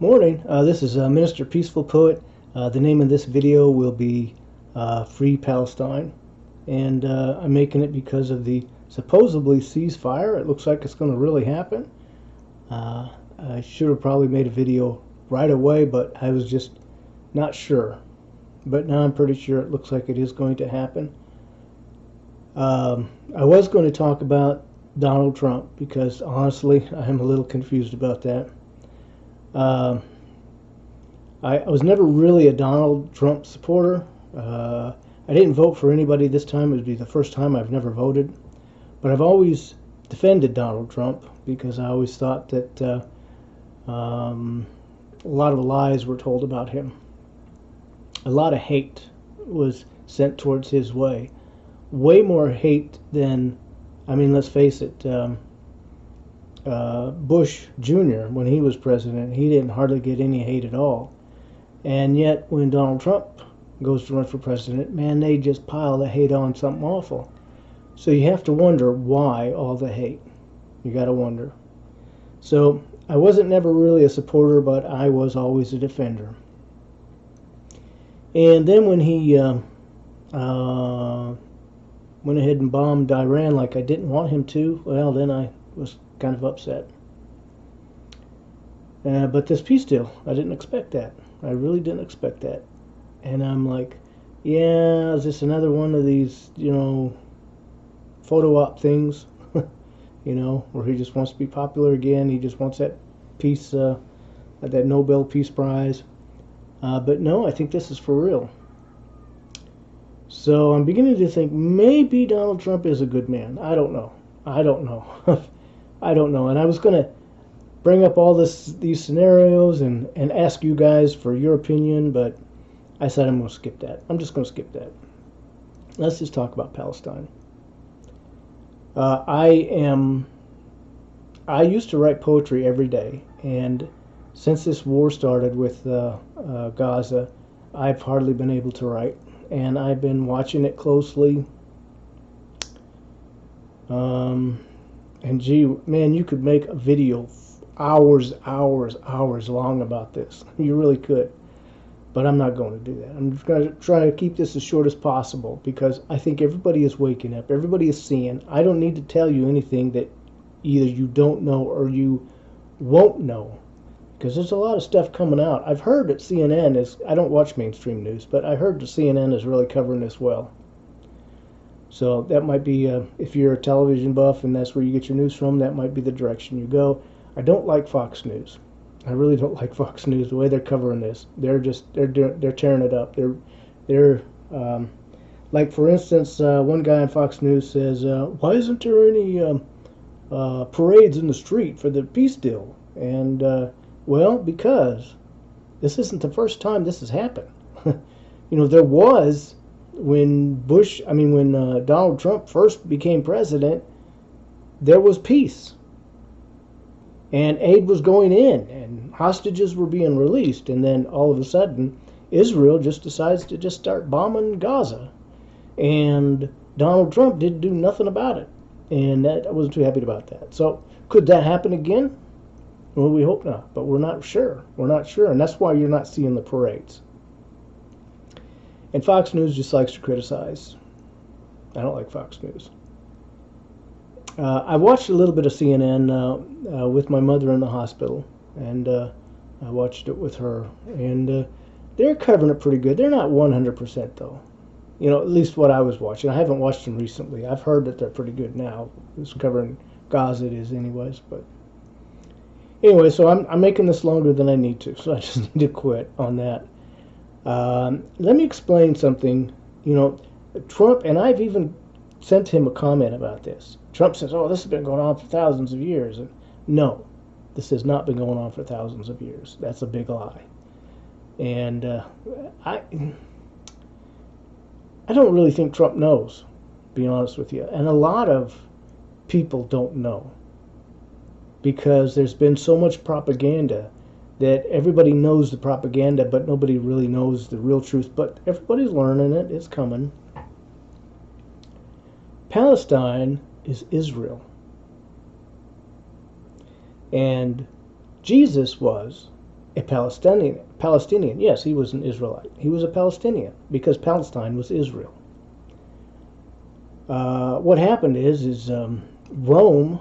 Morning. This is Minister Peaceful Poet. The name of this video will be Free Palestine. And I'm making it because of the supposedly ceasefire. It looks like it's going to really happen. I should have probably made a video right away, but I was just not sure. But now I'm pretty sure it looks like it is going to happen. I was going to talk about Donald Trump because honestly, I'm a little confused about that. I was never really a Donald Trump supporter. I didn't vote for anybody this time. It would be the first time I've never voted. But I've always defended Donald Trump because I always thought that a lot of lies were told about him. A lot of hate was sent towards his way. Way more hate than, I mean, let's face it, Bush Jr., when he was president, he didn't hardly get any hate at all. And yet, when Donald Trump goes to run for president, man, they just pile the hate on something awful. So you have to wonder why all the hate. You got to wonder. So I wasn't never really a supporter, but I was always a defender. And then when he went ahead and bombed Iran like I didn't want him to, well, then I was kind of upset. But this peace deal, I didn't expect that. I really didn't expect that. And I'm like, yeah, is this another one of these, photo op things, where he just wants to be popular again. He just wants that peace, that Nobel Peace Prize. But no, I think this is for real. So I'm beginning to think maybe Donald Trump is a good man. I don't know. I don't know. And I was going to bring up all these scenarios and ask you guys for your opinion, but I said I'm going to skip that. I'm just going to skip that. Let's just talk about Palestine. I used to write poetry every day, and since this war started with Gaza, I've hardly been able to write, and I've been watching it closely. And gee, man, you could make a video hours long about this. You really could. But I'm not going to do that. I'm just going to try to keep this as short as possible because I think everybody is waking up. Everybody is seeing. I don't need to tell you anything that either you don't know or you won't know, because there's a lot of stuff coming out. I've heard that CNN is, I don't watch mainstream news, but I heard that CNN is really covering this well. So that might be, if you're a television buff and that's where you get your news from, that might be the direction you go. I don't like Fox News. I really don't like Fox News, the way they're covering this. They're tearing it up. They're like, for instance, one guy on Fox News says, why isn't there any parades in the street for the peace deal? And well, because this isn't the first time this has happened. There was when Donald Trump first became president, there was peace. And aid was going in, and hostages were being released, and then all of a sudden, Israel just decides to just start bombing Gaza. And Donald Trump didn't do nothing about it. And I wasn't too happy about that. So, could that happen again? Well, we hope not, but we're not sure. We're not sure, and that's why you're not seeing the parades. And Fox News just likes to criticize. I don't like Fox News. I watched a little bit of CNN with my mother in the hospital, and I watched it with her, and they're covering it pretty good. They're not 100% though. At least what I was watching. I haven't watched them recently. I've heard that they're pretty good now. It's covering Gaza, it is anyways, but anyway, so I'm making this longer than I need to, so I just need to quit on that. Let me explain something. Trump, and I've even sent him a comment about this. Trump says, oh, this has been going on for thousands of years. And no, this has not been going on for thousands of years. That's a big lie. And I don't really think Trump knows, to be honest with you. And a lot of people don't know, because there's been so much propaganda that everybody knows the propaganda, but nobody really knows the real truth. But everybody's learning it. It's coming. Palestine is Israel. And Jesus was a Palestinian. Yes, he was an Israelite. He was a Palestinian because Palestine was Israel. What happened is Rome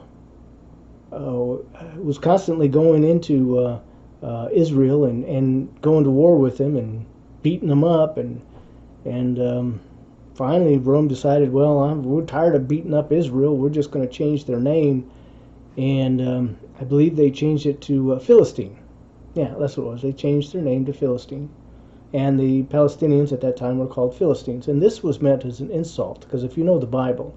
was constantly going into Israel and going to war with them and beating them up, and finally Rome decided, well, we're tired of beating up Israel. We're just going to change their name, and I believe they changed it to Philistine. Yeah, that's what it was. They changed their name to Philistine, and the Palestinians at that time were called Philistines. And this was meant as an insult, because if you know the Bible,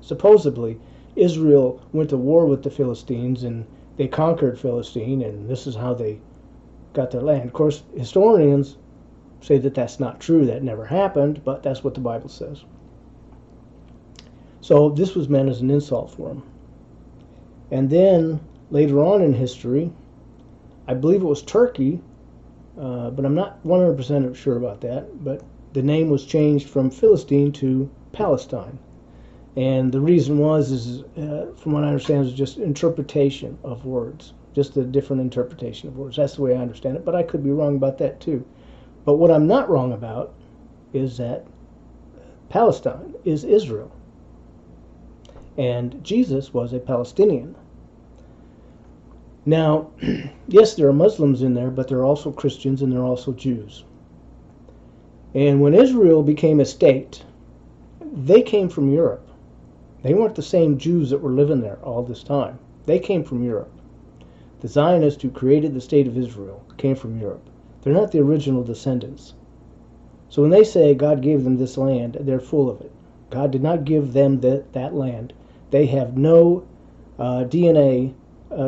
supposedly Israel went to war with the Philistines and they conquered Philistine, and this is how they got their land. Of course, historians say that that's not true, that never happened, but that's what the Bible says. So this was meant as an insult for them. And then later on in history, I believe it was Turkey, but I'm not 100% sure about that, but the name was changed from Philistine to Palestine. And the reason was, from what I understand, is just interpretation of words, just a different interpretation of words. That's the way I understand it, but I could be wrong about that too. But what I'm not wrong about is that Palestine is Israel, and Jesus was a Palestinian. Now, yes, there are Muslims in there, but there are also Christians and there are also Jews. And when Israel became a state, they came from Europe. They weren't the same Jews that were living there all this time. They came from Europe. The Zionists who created the state of Israel came from Europe. They're not the original descendants. So when they say God gave them this land, they're full of it. God did not give them that land. They have no DNA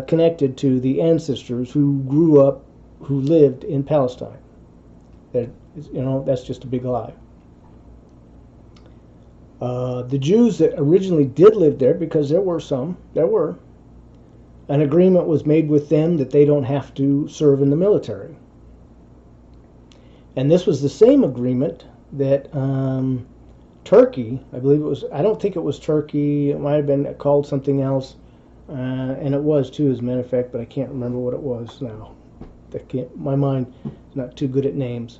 connected to the ancestors who grew up, who lived in Palestine. That's just a big lie. The Jews that originally did live there, because there were, an agreement was made with them that they don't have to serve in the military. And this was the same agreement that Turkey, I believe it was, I don't think it was Turkey, it might have been called something else, and it was too, as a matter of fact, but I can't remember what it was now. My mind is not too good at names.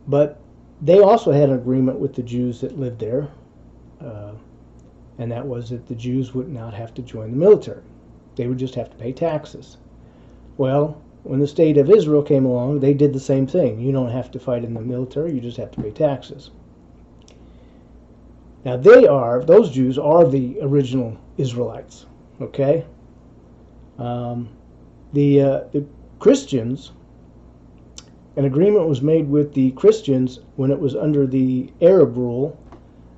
But they also had an agreement with the Jews that lived there, and that was that the Jews would not have to join the military. They would just have to pay taxes. Well, when the state of Israel came along, they did the same thing. You don't have to fight in the military, you just have to pay taxes. Now those Jews are the original Israelites, okay? The Christians, an agreement was made with the Christians when it was under the Arab rule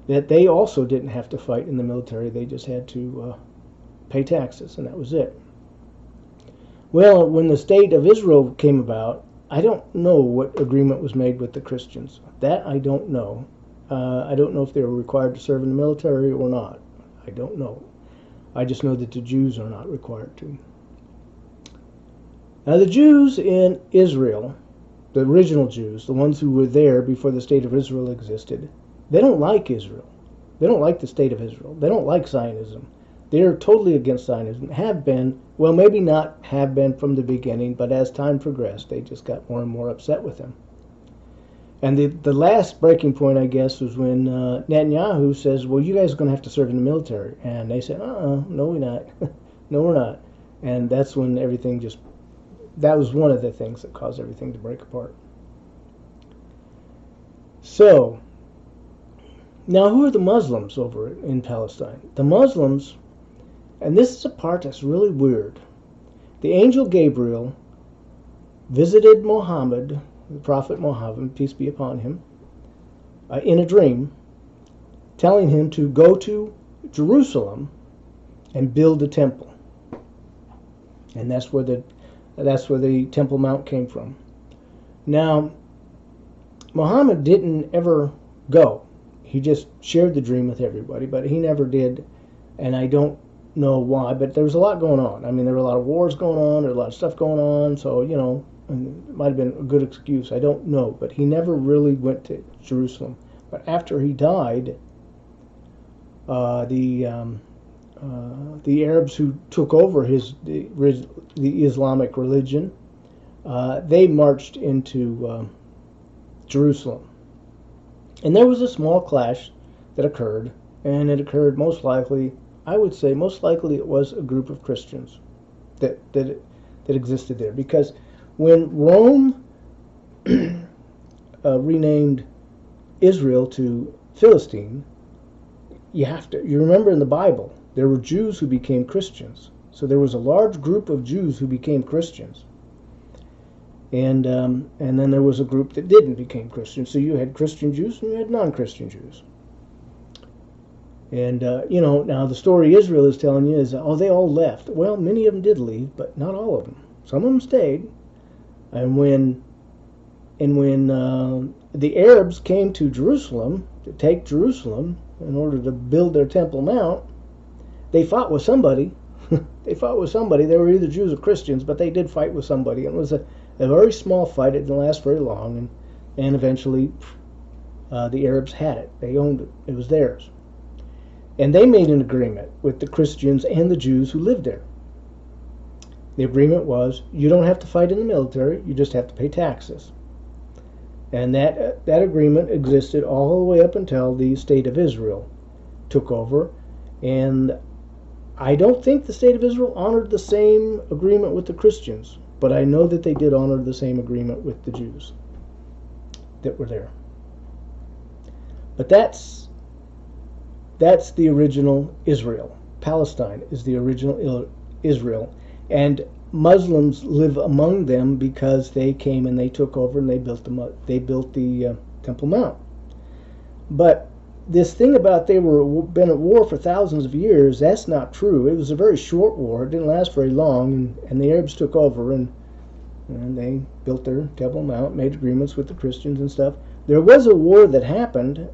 that they also didn't have to fight in the military. They just had to pay taxes, and that was it. Well, when the state of Israel came about, I don't know what agreement was made with the Christians. That I don't know. I don't know if they were required to serve in the military or not. I don't know. I just know that the Jews are not required to. Now the Jews in Israel, the original Jews, the ones who were there before the state of Israel existed, they don't like Israel. They don't like the state of Israel. They don't like Zionism. They're totally against Zionism. Have been, well, maybe not have been from the beginning, but as time progressed, they just got more and more upset with them. And the last breaking point, I guess, was when Netanyahu says, well, you guys are going to have to serve in the military. And they said, no, we're not. No, we're not. And that's when everything that was one of the things that caused everything to break apart. So, now who are the Muslims over in Palestine? The Muslims, and this is a part that's really weird. The angel Gabriel visited Muhammad, the Prophet Muhammad, peace be upon him, in a dream, telling him to go to Jerusalem and build a temple. And that's where the Temple Mount came from. Now, Muhammad didn't ever go. He just shared the dream with everybody, but he never did, and I don't know why, but there was a lot going on. I mean, there were a lot of wars going on, there was a lot of stuff going on, so, and it might have been a good excuse. I don't know, but he never really went to Jerusalem. But after he died, the Arabs who took over the Islamic religion they marched into Jerusalem. And there was a small clash that occurred, and it occurred most likely, I would say most likely it was a group of Christians that existed there. Because when Rome renamed Israel to Philistine, you remember in the Bible, there were Jews who became Christians. So there was a large group of Jews who became Christians. And then there was a group that didn't become Christian. So you had Christian Jews and you had non-Christian Jews. And, now the story Israel is telling you is, they all left. Well, many of them did leave, but not all of them. Some of them stayed. And when the Arabs came to Jerusalem, to take Jerusalem in order to build their Temple Mount, they fought with somebody. They fought with somebody. They were either Jews or Christians, but they did fight with somebody. And it was a very small fight. It didn't last very long. And eventually the Arabs had it. They owned it. It was theirs. And they made an agreement with the Christians and the Jews who lived there. The agreement was, you don't have to fight in the military, you just have to pay taxes. And that agreement existed all the way up until the state of Israel took over. And I don't think the state of Israel honored the same agreement with the Christians, but I know that they did honor the same agreement with the Jews that were there. But that's the original Israel. Palestine is the original Israel. And Muslims live among them because they came and they took over and they built the Temple Mount. But this thing about they were been at war for thousands of years, that's not true. It was a very short war. It didn't last very long, and the Arabs took over and they built their Temple Mount, made agreements with the Christians and stuff. There was a war that happened,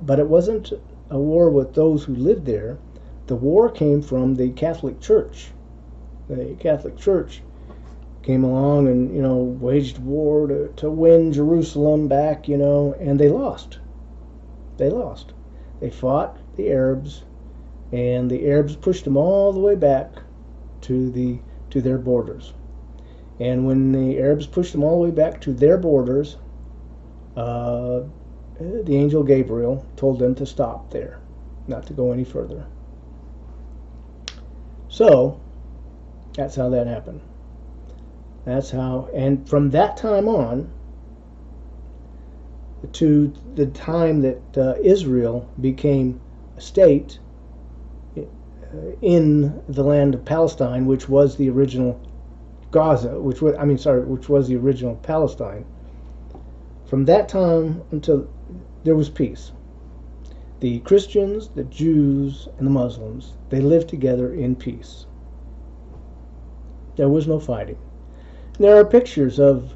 but it wasn't a war with those who lived there. The war came from the Catholic Church. The Catholic Church came along and, waged war to win Jerusalem back, and they lost. They lost. They fought the Arabs, and the Arabs pushed them all the way back to their borders. And when the Arabs pushed them all the way back to their borders, the angel Gabriel told them to stop there, not to go any further. So that's how that happened. And from that time on to the time that Israel became a state in the land of Palestine, which was the original Gaza, which was the original Palestine. From that time until there was peace. The Christians, the Jews, and the Muslims, they lived together in peace. There was no fighting. There are pictures of,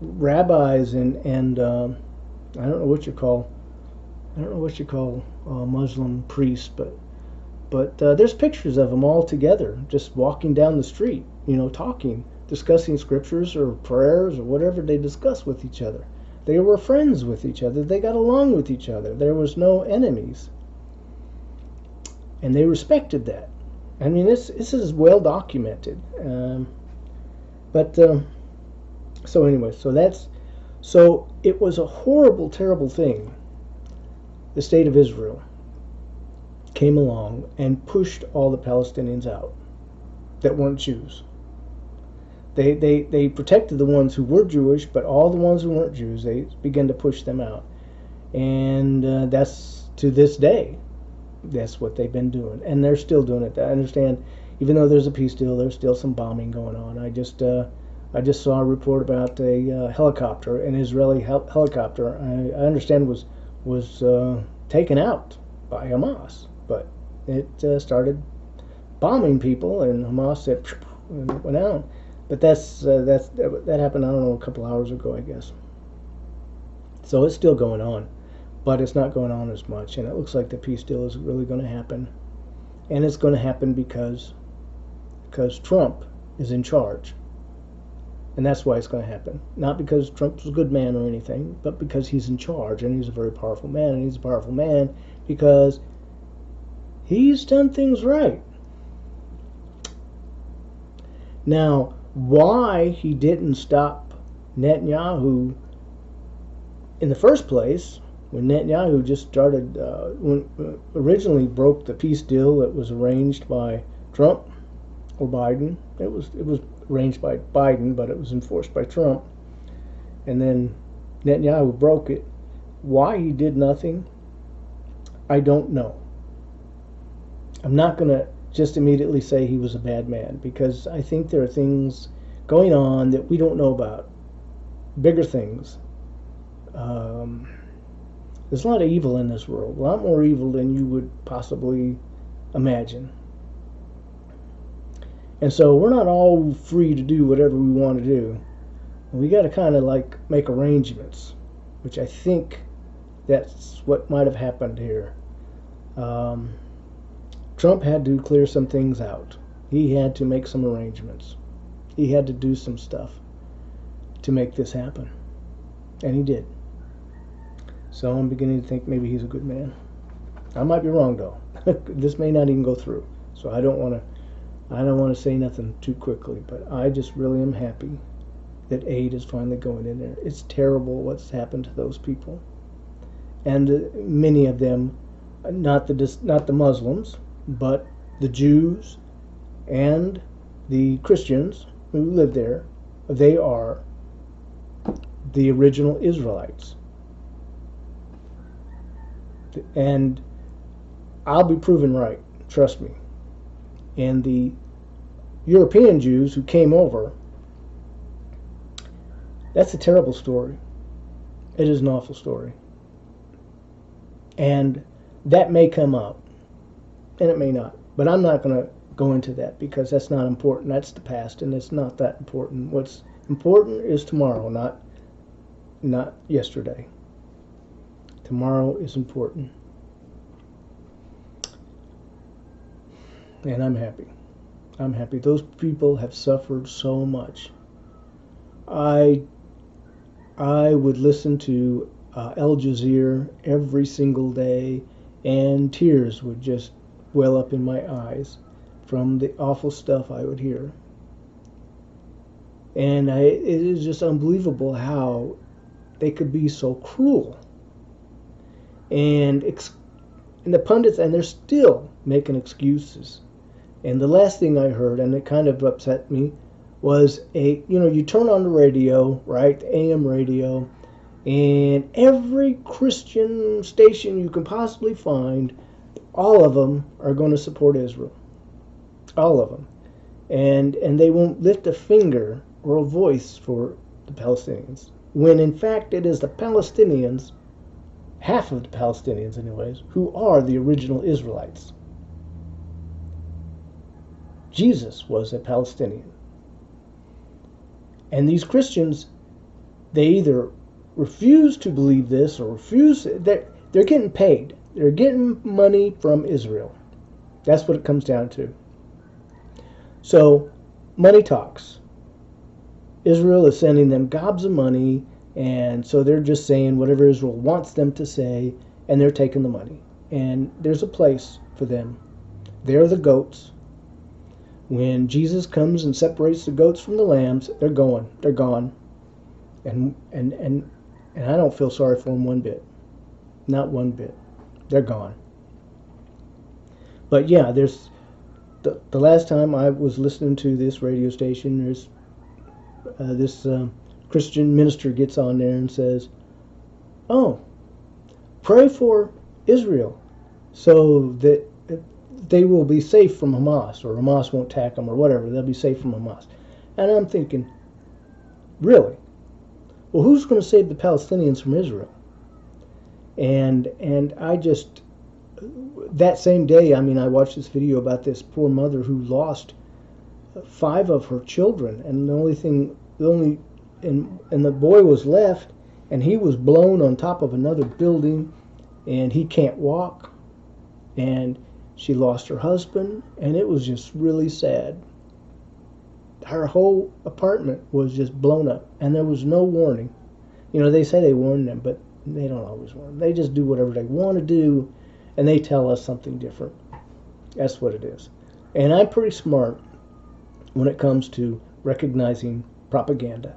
rabbis and I don't know what you call Muslim priests, but there's pictures of them all together, just walking down the street, talking, discussing scriptures or prayers or whatever they discuss with each other. They were friends with each other. They got along with each other. There was no enemies. And they respected that. I mean, this is well documented. So it was a horrible, terrible thing. The state of Israel came along and pushed all the Palestinians out that weren't Jews. They protected the ones who were Jewish, but all the ones who weren't Jews, they began to push them out. And that's, to this day, that's what they've been doing. And they're still doing it. I understand, even though there's a peace deal, there's still some bombing going on. I just saw a report about a helicopter, an Israeli helicopter, I understand was taken out by Hamas. But it started bombing people, and Hamas said, and it went out. But that happened, I don't know, a couple hours ago, I guess. So it's still going on, but it's not going on as much, and it looks like the peace deal is really going to happen. And it's going to happen because Trump is in charge. And that's why it's going to happen. Not because Trump's a good man or anything, but because he's in charge, and he's a very powerful man, and he's a powerful man because he's done things right. Now, why he didn't stop Netanyahu in the first place, when Netanyahu just started, when originally broke the peace deal that was arranged by Trump or Biden. It was arranged by Biden, but it was enforced by Trump. And then Netanyahu broke it. Why he did nothing, I don't know. I'm not going to just immediately say he was a bad man, because I think there are things going on that we don't know about. Bigger things. There's a lot of evil in this world. A lot more evil than you would possibly imagine. And so we're not all free to do whatever we want to do. We got to kind of like make arrangements, which I think that's what might have happened here. Trump had to clear some things out. He had to make some arrangements. He had to do some stuff to make this happen. And he did. So I'm beginning to think maybe he's a good man. I might be wrong though. This may not even go through. So I don't want to say nothing too quickly, but I just really am happy that aid is finally going in there. It's terrible what's happened to those people. And many of them, not the Muslims, but the Jews and the Christians who live there, they are the original Israelites. And I'll be proven right, trust me. And the European Jews who came over, that's a terrible story. It is an awful story. And that may come up, and it may not. But I'm not going to go into that because that's not important. That's the past, and it's not that important. What's important is tomorrow, not yesterday. Tomorrow is important. And I'm happy. I'm happy. Those people have suffered so much. I would listen to Al Jazeera every single day, and tears would just well up in my eyes from the awful stuff I would hear. And it is just unbelievable how they could be so cruel. And the pundits, and they're still making excuses. And the last thing I heard, and it kind of upset me, was you turn on the radio, right, the AM radio, and every Christian station you can possibly find, all of them are going to support Israel. All of them. And they won't lift a finger or a voice for the Palestinians, when in fact it is the Palestinians, half of the Palestinians anyways, who are the original Israelites. Jesus was a Palestinian. And these Christians, they either refuse to believe this or they're getting paid. They're getting money from Israel. That's what it comes down to. So, money talks. Israel is sending them gobs of money, and so they're just saying whatever Israel wants them to say, and they're taking the money. And there's a place for them. They're the goats. When Jesus comes and separates the goats from the lambs, they're going. They're gone. And I don't feel sorry for them one bit. Not one bit. They're gone. But yeah, there's the last time I was listening to this radio station, there's this Christian minister gets on there and says, "Oh, pray for Israel so that they will be safe from Hamas, or Hamas won't attack them, or whatever. They'll be safe from Hamas." And I'm thinking, really? Well, who's going to save the Palestinians from Israel? And I just, that same day, I watched this video about this poor mother who lost 5 of her children, and the boy was left, and he was blown on top of another building, and he can't walk, and she lost her husband, and it was just really sad. Her whole apartment was just blown up, and there was no warning. They say they warn them, but they don't always warn. They just do whatever they want to do, and they tell us something different. That's what it is. And I'm pretty smart. when it comes to recognizing propaganda.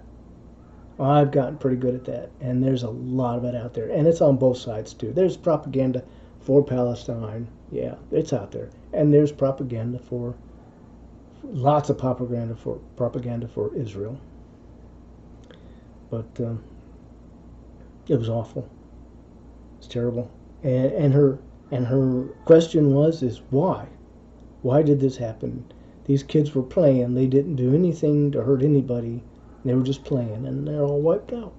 I've gotten pretty good at that, and there's a lot of it out there, and it's on both sides too. There's propaganda for Palestine, yeah, it's out there, and there's propaganda for lots of propaganda for Israel. But it was awful. It's terrible, and her question is why? Why did this happen? These kids were playing. They didn't do anything to hurt anybody. They were just playing, and they're all wiped out.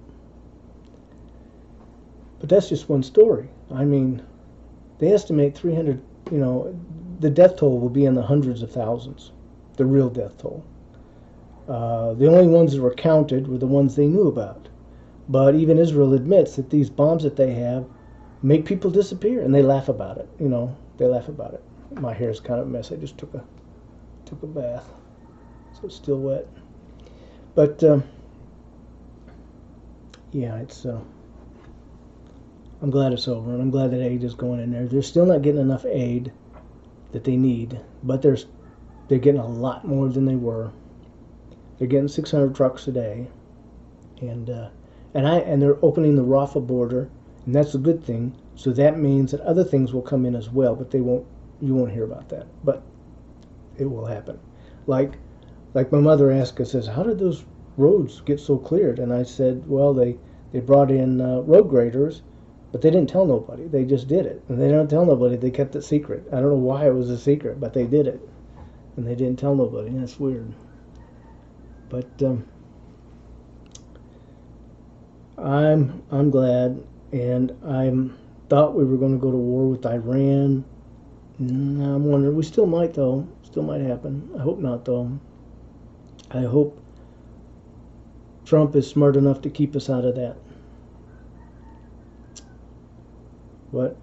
But that's just one story. I mean, they estimate 300, the death toll will be in the hundreds of thousands, the real death toll. The only ones that were counted were the ones they knew about. But even Israel admits that these bombs that they have make people disappear, and they laugh about it. They laugh about it. My hair is kind of a mess. I just took a bath, so it's still wet. But yeah, it's. I'm glad it's over, and I'm glad that aid is going in there. They're still not getting enough aid that they need, but they're getting a lot more than they were. They're getting 600 trucks a day, and they're opening the Rafah border, and that's a good thing. So that means that other things will come in as well, but you won't hear about that. But it will happen. Like my mother asked us, says, how did those roads get so cleared? And I said, well, they brought in road graders, but they didn't tell nobody. They just did it. And they don't tell nobody. They kept it secret. I don't know why it was a secret, but they did it. And they didn't tell nobody. That's weird. But I'm glad, and I thought we were going to go to war with Iran. I'm wondering, we still might though. Still might happen. I hope not though. I hope Trump is smart enough to keep us out of that. But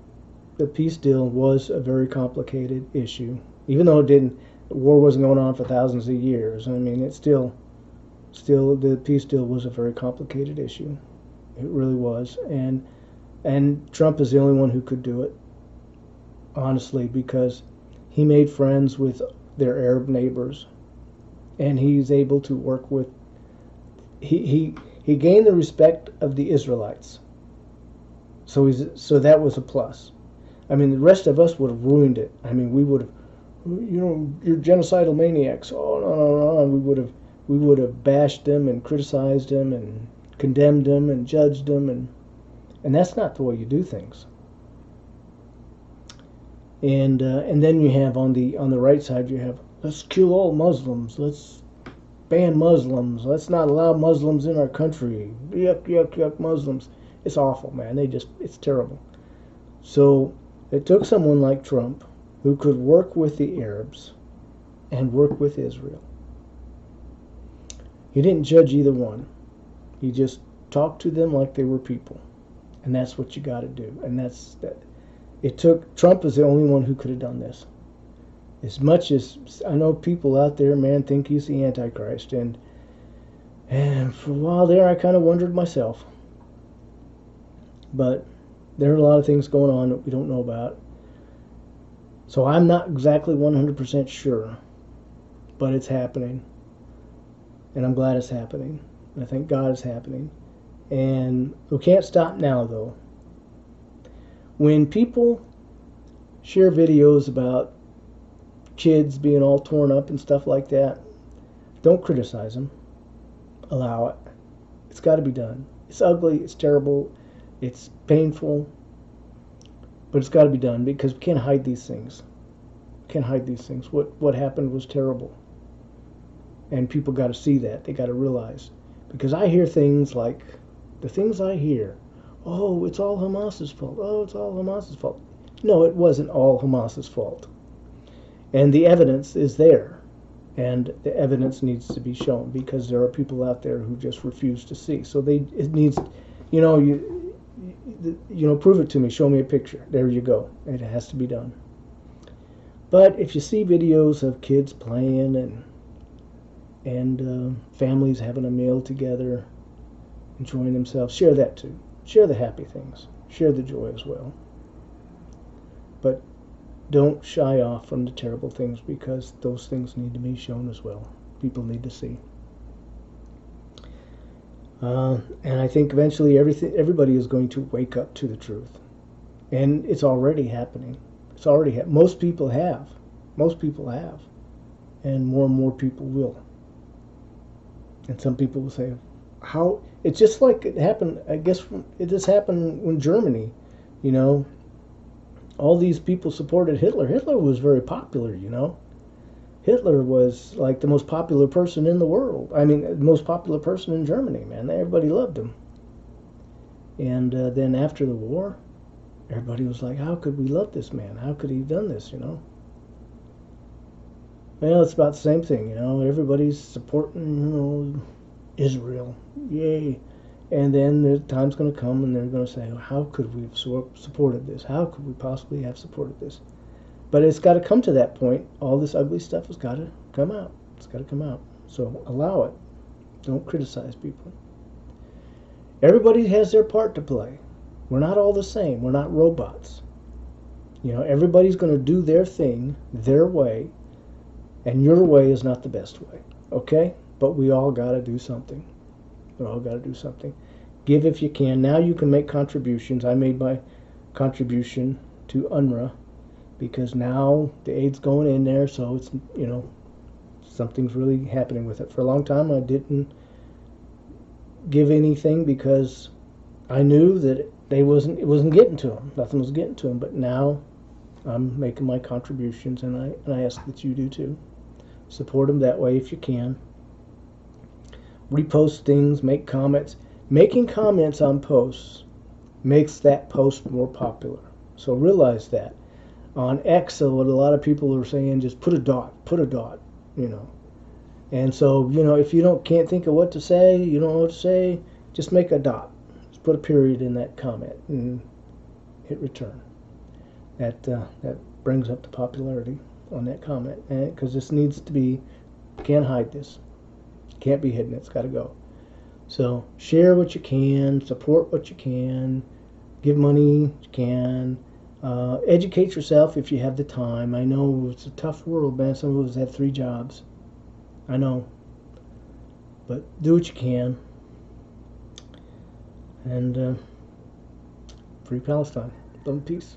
the peace deal was a very complicated issue. Even though war wasn't going on for thousands of years. I mean, it's still the peace deal was a very complicated issue. It really was. And Trump is the only one who could do it, honestly, because he made friends with their Arab neighbors, and he's able to work with. He gained the respect of the Israelites. So that was a plus. I mean, the rest of us would have ruined it. I mean, we would have, you're genocidal maniacs. Oh no, and we would have bashed them and criticized them and condemned them and judged them, and that's not the way you do things. And then you have on the right side, you have, let's kill all Muslims, let's ban Muslims, let's not allow Muslims in our country, yuck, yuck, yuck, Muslims. It's awful, man. It's terrible. So it took someone like Trump who could work with the Arabs and work with Israel. He didn't judge either one. He just talked to them like they were people. And that's what you got to do. And that's that. Trump is the only one who could have done this. As much as I know people out there, man, think he's the Antichrist. And for a while there, I kind of wondered myself. But there are a lot of things going on that we don't know about. So I'm not exactly 100% sure. But it's happening. And I'm glad it's happening. I thank God it's happening. And we can't stop now, though. When people share videos about kids being all torn up and stuff like that, don't criticize them. Allow it. It's got to be done. It's ugly. It's terrible. It's painful. But it's got to be done because we can't hide these things. We can't hide these things. What happened was terrible. And people got to see that. They got to realize. Because I hear things like, the things I hear, oh, it's all Hamas's fault. Oh, it's all Hamas's fault. No, it wasn't all Hamas's fault. And the evidence is there. And the evidence needs to be shown because there are people out there who just refuse to see. So it needs, prove it to me. Show me a picture. There you go. It has to be done. But if you see videos of kids playing and families having a meal together, enjoying themselves, share that too. Share the happy things. Share the joy as well. But don't shy off from the terrible things because those things need to be shown as well. people need to see. And I think eventually everybody is going to wake up to the truth, and it's already happening. It's already most people have, and more people will. And some people will say, "How?" It's just like it happened. I guess it just happened in Germany. You know, all these people supported Hitler. Hitler was very popular. You know, Hitler was like the most popular person in the world. I mean, the most popular person in Germany, man. Everybody loved him. And then after the war, everybody was like, how could we love this man? How could he have done this, you know? Well, it's about the same thing, you know. Everybody's supporting, you know, Israel. Yay. And then the time's going to come and they're going to say, well, how could we have supported this? How could we possibly have supported this? But it's got to come to that point. All this ugly stuff has got to come out. It's got to come out. So allow it. Don't criticize people. Everybody has their part to play. We're not all the same. We're not robots. You know, everybody's going to do their thing, their way, and your way is not the best way. Okay? But we all got to do something. We all got to do something. Give if you can. Now you can make contributions. I made my contribution to UNRWA, because now the aid's going in there, so it's, you know, something's really happening with it. For a long time I didn't give anything because I knew that it wasn't getting to them. Nothing was getting to them. But now I'm making my contributions, and I ask that you do too. Support them that way if you can. Repost things, make comments. Making comments on posts makes that post more popular. So realize that. On X, what a lot of people are saying, just put a dot, you know. And so, you know, if you can't think of what to say, you don't know what to say, just make a dot. Just put a period in that comment and hit return. That brings up the popularity on that comment, because this needs to be, can't hide this. Can't be hidden. It's got to go. So share what you can, support what you can, give money what you can. Educate yourself if you have the time. I know it's a tough world, man. Some of us have 3 jobs. I know. But do what you can. And free Palestine. Love and peace.